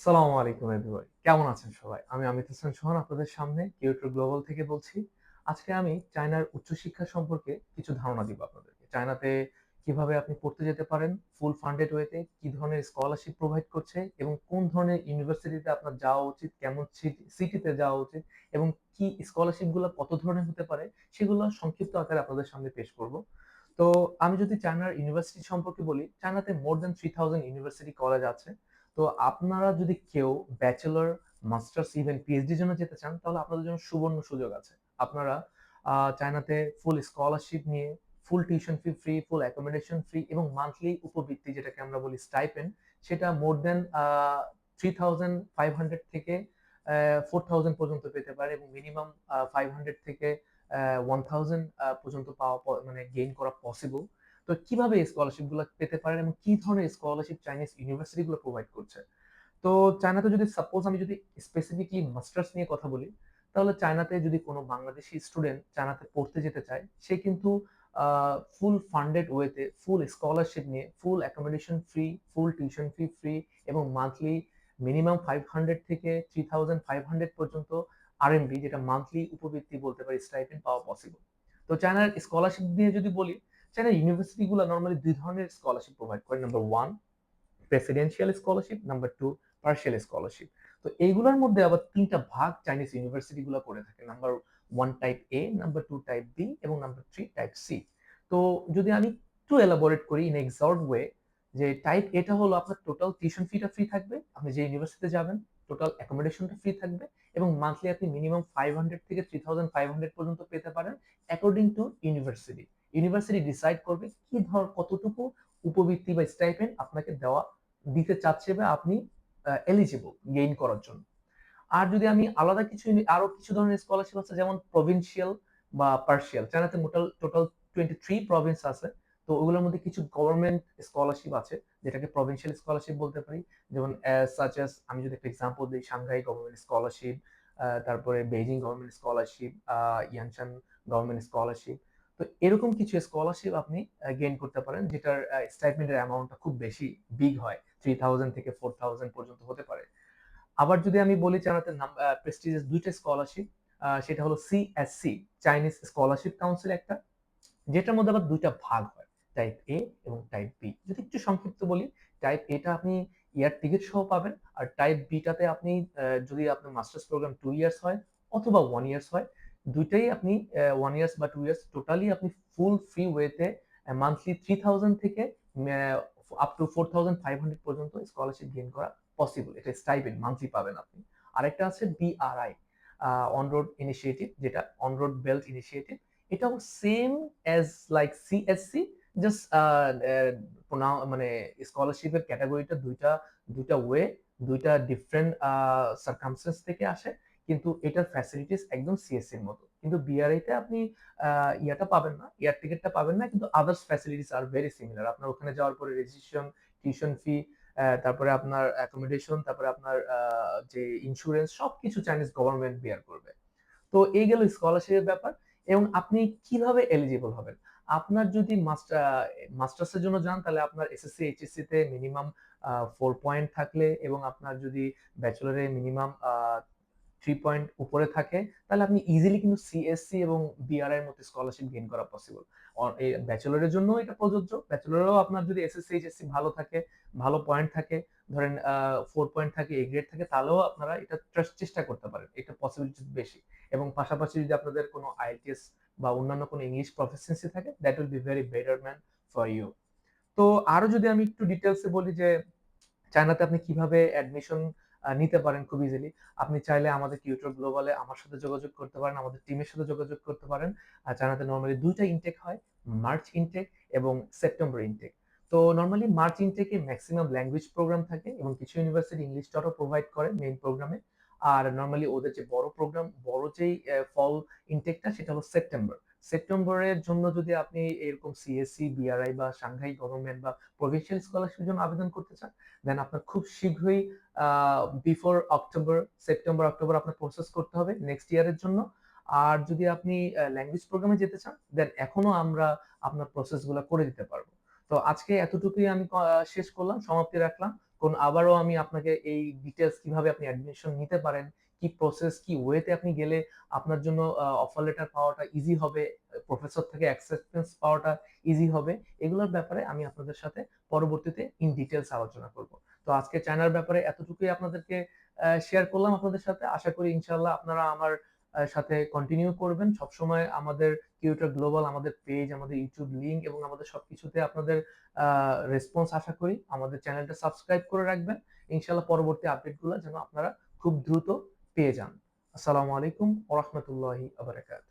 সালামু আলাইকুম এভরিবডি। কেমন আছেন সবাই? আমি অমিত হোসেন সোহান আপনাদের সামনে কিউটর গ্লোবাল থেকে বলছি। আজকে আমি চায়নার উচ্চশিক্ষা সম্পর্কে কিছু ধারণা দিব আপনাদেরকে। চায়নাতে কিভাবে আপনি পড়তে যেতে পারেন ফুল ফান্ডেড ওয়েতে, কি ধরনের স্কলারশিপ প্রোভাইড করছে এবং কোন ধরনের ইউনিভার্সিটিতে আপনার যাওয়া উচিত, কেমন সিটিতে যাওয়া উচিত এবং কি স্কলারশিপ গুলো কত ধরনের হতে পারে সেগুলো সংক্ষিপ্ত আকারে আপনাদের সামনে পেশ করব। তো আমি যদি চায়নার ইউনিভার্সিটি সম্পর্কে বলি, চায়নাতে মোর দ্যান 3000 ইউনিভার্সিটি কলেজ আছে। তো আপনারা যদি কেউ ব্যাচেলর, মাস্টার্স, ইভেন পিএইচডি জন্য যেতে চান তাহলে আপনাদের জন্য সুবর্ণ সুযোগ আছে। আপনারা চায়নাতে ফুল স্কলারশিপ নিয়ে ফুল টিউশন ফি ফ্রি, ফুল অ্যাকোমোডেশন ফ্রি এবং মান্থলি উপবৃত্তি যেটাকে আমরা বলি স্টাইপেন্ড, সেটা মোর দেন 3500 থেকে 4000 পর্যন্ত পেতে পারে এবং মিনিমাম 500 থেকে 1000 পর্যন্ত পাওয়া মানে গেইন করা পসিবল। তো কিভাবে এই স্কলারশিপ গুলো পেতে পারেন এবং কি ধরনের স্কলারশিপ চাইনিজ ইউনিভার্সিটি গুলো প্রোভাইড করছে? তো চায়নাতে যদি সাপোজ আমি যদি স্পেসিফিকলি মাস্টার্স নিয়ে কথা বলি, তাহলে চায়নাতে যদি কোনো বাংলাদেশি স্টুডেন্ট চায়নাতে পড়তে যেতে চায়, সে কিন্তু ফুল ফান্ডেড ওয়েতে ফুল স্কলারশিপ নিয়ে full accommodation free, full tuition fee free এবং মান্থলি মিনিমাম 500 থেকে 3500 পর্যন্ত আরএমবি, যেটা মান্থলি উপবৃত্তি বলতে পারি, স্টাইপেন্ড পাওয়া পসিবল। তো চায়নার স্কলারশিপ নিয়ে যদি বলি, চায়নার ইউনিভার্সিটি গুলো নর্মালি দুই ধরনের স্কলারশিপ প্রোভাইড করে। Number one, presidential scholarship, number two partial scholarship. তো এইগুলোর মধ্যে আবার তিনটা ভাগ চাইনিজ ইউনিভার্সিটি গুলো করে থাকে। নাম্বার ওয়ান টাইপ এ, নাম্বার টু টাইপ বি এবং নাম্বার থ্রি টাইপ সি। তো যদি আমি একটু এলাবোরেট করি ইন এক্সাক্ট ওয়ে, যে টাইপ এটা হলো আপনার টোটাল টিউশন ফিটা ফ্রি থাকবে, আপনি যে ইউনিভার্সিটিতে যাবেন টোটাল অ্যাকোমোডেশনটা ফ্রি থাকবে এবং মান্থলি আপনি মিনিমাম 500 থেকে 3500 পর্যন্ত পেতে পারেন according to university. University decide করবে কি ধর কতটুকু উপবৃত্তি বা স্টাইপেন্ড আপনাকে দিতে চাচ্ছে বা আপনি এলিজিবল গেইন করার জন্য। আর যদি আমি আলাদা কিছু আরো কিছু ধরনের স্কলারশিপ আছে, যেমন প্রভিনশিয়াল বা পার্শিয়াল। চায়নাতে টোটাল 23 প্রভিন্স আছে। তো ওগুলোর মধ্যে কিছু গভর্নমেন্ট স্কলারশিপ আছে যেটাকে প্রভিনশিয়াল স্কলারশিপ বলতে পারি। যেমন সাচ এস, আমি যদি একটা এক্সাম্পল দিই, সাংহাই গভর্নমেন্ট স্কলারশিপ, তারপরে বেইজিং গভর্নমেন্ট স্কলারশিপ, ইয়ানচান গভর্নমেন্ট স্কলারশিপ। তো এরকম কিছু স্কলারশিপ আপনি গেইন করতে পারেন, যেটার স্টাইপেন্ডের অ্যামাউন্টটা খুব বেশি বিগ হয়, 3000 থেকে 4000 পর্যন্ত হতে পারে। আবার যদি আমি বলি চায়নাতে প্রেস্টিজিয়াস দুইটা স্কলারশিপ, সেটা হলো সিএসসি, চাইনিজ স্কলারশিপ কাউন্সিল একটা, যেটার মধ্যে আবার দুইটা ভাগ হয়, টাইপ এ এবং টাইপ বি। যদি একটু সংক্ষিপ্ত বলি, টাইপ এটা আপনি ইয়ার টিকিট সহ পাবেন, আর টাইপ বিটাতে আপনি যদি আপনার মাস্টার্স প্রোগ্রাম 2 ইয়ার্স হয় অথবা 1 ইয়ার্স হয়, দুইটাই আপনি 1 ইয়ার্স বা 2 ইয়ার্স টোটালি আপনি ফুল ফ্রি ওয়েতে মান্থলি 3000 থেকে আপ টু 4500 পর্যন্ত স্কলারশিপ গেইন করা পসিবল। এটা স্টাইপেন্ড মান্থলি পাবেন আপনি। আরেকটা আছে বিআরআই, অন রোড ইনিশিয়েটিভ, যেটা অন রোড বেল্ট ইনিশিয়েটিভ। এটাও same as like CSC, just মানে স্কলারশিপের ক্যাটাগরিটা দুইটা, দুইটা ওয়ে, দুইটা ডিফারেন্ট সার্কামস্টেন্স থেকে আসে, কিন্তু এটার ফ্যাসিলিটিস একদম সিএসসি এর মতো। কিন্তু বিআরআই তে আপনি ইয়াটা পাবেন না, এয়ার টিকিটটা পাবেন না, কিন্তু others facilities are very similar. আপনার ওখানে যাওয়ার পরে রেজিস্ট্রেশন, টিউশন ফি, তারপরে আপনার অ্যাকোমোডেশন, তারপরে আপনার যে ইন্স্যুরেন্স, সবকিছু চাইনিজ গভর্নমেন্ট বেয়ার করবে। তো এই গেল স্কলারশিপের ব্যাপার। এবং আপনি কিভাবে এলিজিবল হবেন? আপনার যদি মাস্টার্সের জন্য যান, তাহলে আপনার এসএসসি এইচএসসি তে মিনিমাম 4 পয়েন্ট থাকলে এবং আপনার যদি ব্যাচেলরে মিনিমাম 3 পয়েন্ট উপরে থাকে, তাহলে আপনি ইজিলি কিন্তু সিএসসি এবং বিআরআই এর মতো স্কলারশিপ গেইন করা পসিবল। এই ব্যাচেলরের জন্য এটা প্রযোজ্য। ব্যাচেলরেও আপনার যদি এসএসসি এইচএসসি ভালো থাকে, ভালো পয়েন্ট থাকে, ধরেন 4 পয়েন্ট থাকে, এ গ্রেড থাকে, তাহলেও আপনারা এটা চেষ্টা করতে পারেন, এটা পসিবিলিটি বেশি। এবং পাশাপাশি যদি আপনাদের কোনো আইএলটিএস বা অন্যান্য কোনো ইংলিশ প্রফিসিয়েন্সি থাকে, that will be very betterment for you. তো আরো যদি আমি একটু ডিটেলসে বলি যে চায়নাতে আপনি কিভাবে অ্যাডমিশন নিতে পারেন খুব ইজিলি। আপনি চাইলে আমাদের টিউটর গ্লোবালে আমার সাথে যোগাযোগ করতে পারেন, আমাদের টিমের সাথে যোগাযোগ করতে পারেন। চায়নাতে নরমালি দুইটা ইনটেক হয়, মার্চ ইনটেক এবং সেপ্টেম্বর ইনটেক। তো নরমালি মার্চ ইনটেকে ম্যাক্সিমাম ল্যাঙ্গুয়েজ প্রোগ্রাম থাকে এবং কিছু ইউনিভার্সিটি ইংলিশটাও প্রোভাইড করে মেইন প্রোগ্রামে। আর নরমালি ওদের যে বড় প্রোগ্রাম, বড় যেই ফল ইনটেকটা, সেটা হলো সেপ্টেম্বর। সেপ্টেম্বরের জন্য যদি আপনি এরকম সিএসসি, বিআরআই বা সাংহাই গভর্নমেন্ট বা প্রভিন্সিয়াল স্কলারশিপের জন্য আবেদন করতে চান, দেন আপনার খুব শীঘ্রই বিফোর অক্টোবর, সেপ্টেম্বর অক্টোবর আপনার প্রসেস করতে হবে নেক্সট ইয়ারের জন্য। আর যদি আপনি ল্যাঙ্গুয়েজ প্রোগ্রামে যেতে চান, দেন এখনো আমরা আপনার প্রসেসগুলো করে দিতে পারবো। তো আজকে এতটুকুই আমি শেষ করলাম, সমাপ্তি রাখলাম। আবারও আমি আপনাকে এই ডিটেইলস কিভাবে আপনি অ্যাডমিশন নিতে পারেন, কি প্রসেস, কি ওয়েতে আপনি গেলে আপনার জন্য অফার লেটার পাওয়াটা ইজি হবে, প্রফেসর থেকে অ্যাকসেপ্টেন্স পাওয়াটা ইজি হবে, এগুলোর ব্যাপারে আমি আপনাদের সাথে পরবর্তীতে ইন ডিটেইলস আলোচনা করব। তো আজকে চায়নার ব্যাপারে এতটুকুই আপনাদেরকে শেয়ার করলাম আপনাদের সাথে। আশা করি ইনশাআল্লাহ আপনারা আমার সাথে কন্টিনিউ করবেন। সবসময় আমাদের টিউটর গ্লোবাল, আমাদের পেজ, আমাদের ইউটিউব লিংক এবং আমাদের সবকিছুতে আপনাদের রেসপন্স আশা করি। আমাদের চ্যানেলটা সাবস্ক্রাইব করে রাখবেন। ইনশাআল্লাহ পরবর্তী আপডেটগুলো যেন আপনারা খুব দ্রুত পেয়ে যান। আসসালামু আলাইকুম ওয়া রাহমাতুল্লাহি ওয়া বারাকাতুহু।